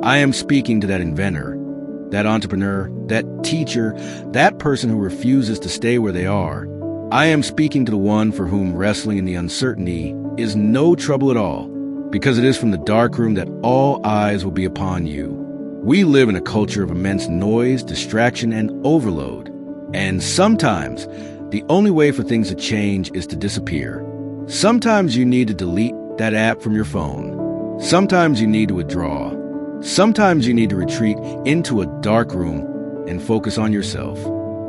I am speaking to that inventor, that entrepreneur, that teacher, that person who refuses to stay where they are. I am speaking to the one for whom wrestling in the uncertainty is no trouble at all, because it is from the dark room that all eyes will be upon you. We live in a culture of immense noise, distraction, and overload. And sometimes, the only way for things to change is to disappear. Sometimes you need to delete that app from your phone. Sometimes you need to withdraw. Sometimes you need to retreat into a dark room and focus on yourself.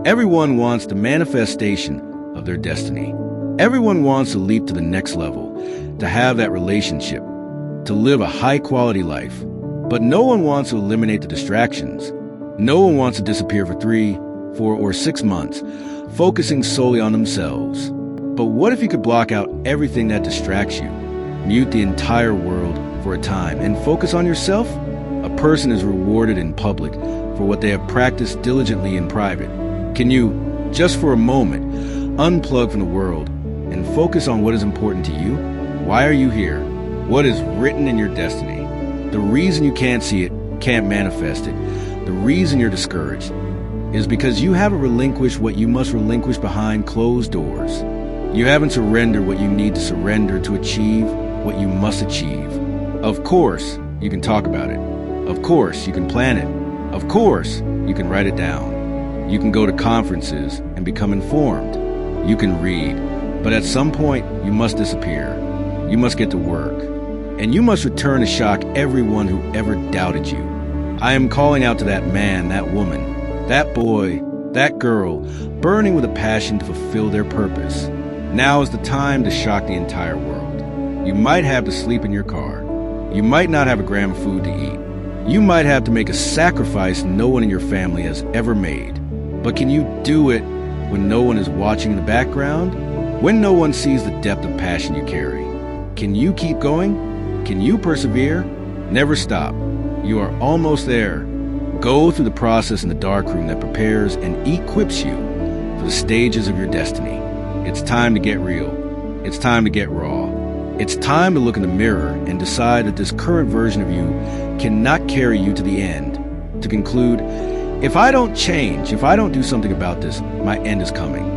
Everyone wants the manifestation of their destiny. Everyone wants to leap to the next level, to have that relationship, to live a high-quality life. But no one wants to eliminate the distractions. No one wants to disappear for 3, 4, or 6 months, focusing solely on themselves. But what if you could block out everything that distracts you, mute the entire world for a time, and focus on yourself? A person is rewarded in public for what they have practiced diligently in private. Can you, just for a moment, unplug from the world and focus on what is important to you? Why are you here? What is written in your destiny? The reason you can't see it, can't manifest it, the reason you're discouraged, is because you haven't relinquished what you must relinquish behind closed doors. You haven't surrendered what you need to surrender to achieve what you must achieve. Of course, you can talk about it. Of course, you can plan it. Of course, you can write it down. You can go to conferences and become informed. You can read. But at some point, you must disappear. You must get to work. And you must return to shock everyone who ever doubted you. I am calling out to that man, that woman, that boy, that girl, burning with a passion to fulfill their purpose. Now is the time to shock the entire world. You might have to sleep in your car. You might not have a gram of food to eat. You might have to make a sacrifice no one in your family has ever made. But can you do it when no one is watching in the background? When no one sees the depth of passion you carry? Can you keep going? Can you persevere? Never stop. You are almost there. Go through the process in the dark room that prepares and equips you for the stages of your destiny. It's time to get real. It's time to get raw. It's time to look in the mirror and decide that this current version of you cannot carry you to the end. To conclude, if I don't change, if I don't do something about this, my end is coming.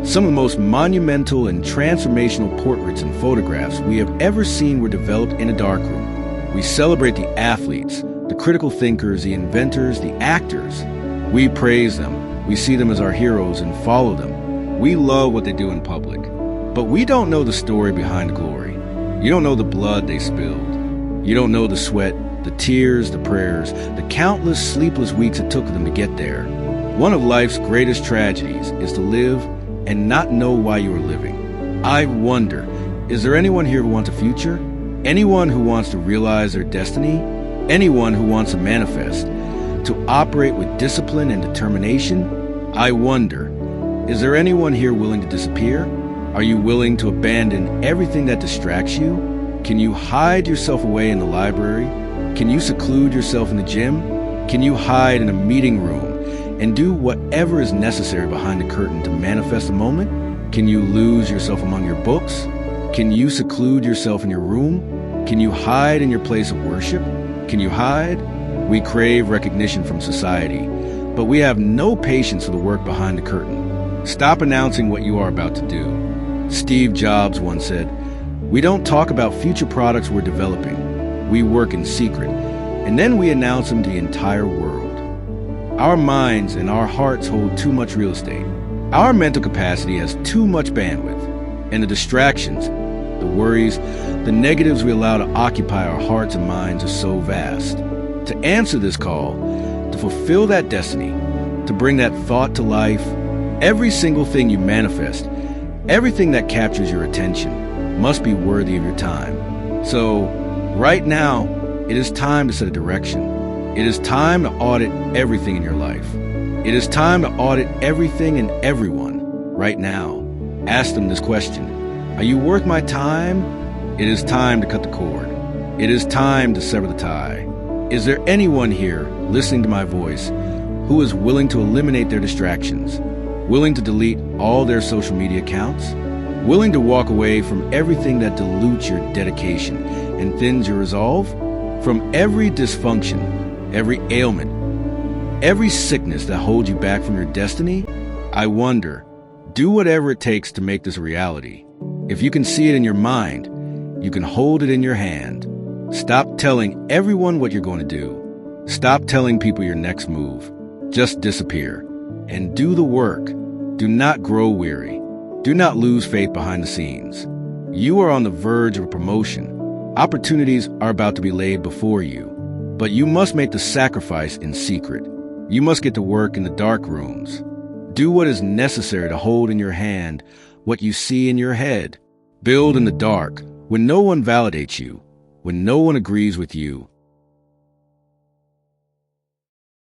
Some of the most monumental and transformational portraits and photographs we have ever seen were developed in a darkroom. We celebrate the athletes, the critical thinkers, the inventors, the actors. We praise them. We see them as our heroes and follow them. We love what they do in public. But we don't know the story behind the glory. You don't know the blood they spilled. You don't know the sweat, the tears, the prayers, the countless sleepless weeks it took them to get there. One of life's greatest tragedies is to live and not know why you are living. I wonder, is there anyone here who wants a future? Anyone who wants to realize their destiny? Anyone who wants to manifest, to operate with discipline and determination? I wonder, is there anyone here willing to disappear? Are you willing to abandon everything that distracts you? Can you hide yourself away in the library? Can you seclude yourself in the gym? Can you hide in a meeting room and do whatever is necessary behind the curtain to manifest a moment? Can you lose yourself among your books? Can you seclude yourself in your room? Can you hide in your place of worship? Can you hide? We crave recognition from society, but we have no patience for the work behind the curtain. Stop announcing what you are about to do. Steve Jobs once said, "We don't talk about future products we're developing. We work in secret, and then we announce them to the entire world." Our minds and our hearts hold too much real estate. Our mental capacity has too much bandwidth, and the distractions, the worries, the negatives we allow to occupy our hearts and minds are so vast. To answer this call, to fulfill that destiny, to bring that thought to life, every single thing you manifest, everything that captures your attention, must be worthy of your time. So, right now, it is time to set a direction. It is time to audit everything in your life. It is time to audit everything and everyone right now. Ask them this question. Are you worth my time? It is time to cut the cord. It is time to sever the tie. Is there anyone here listening to my voice who is willing to eliminate their distractions, willing to delete all their social media accounts, willing to walk away from everything that dilutes your dedication and thins your resolve? From every dysfunction, every ailment, every sickness that holds you back from your destiny, I wonder, do whatever it takes to make this a reality. If you can see it in your mind, you can hold it in your hand. Stop telling everyone what you're going to do. Stop telling people your next move. Just disappear and do the work. Do not grow weary. Do not lose faith behind the scenes. You are on the verge of a promotion. Opportunities are about to be laid before you, but you must make the sacrifice in secret. You must get to work in the dark rooms. Do what is necessary to hold in your hand what you see in your head. Build in the dark when no one validates you, when no one agrees with you.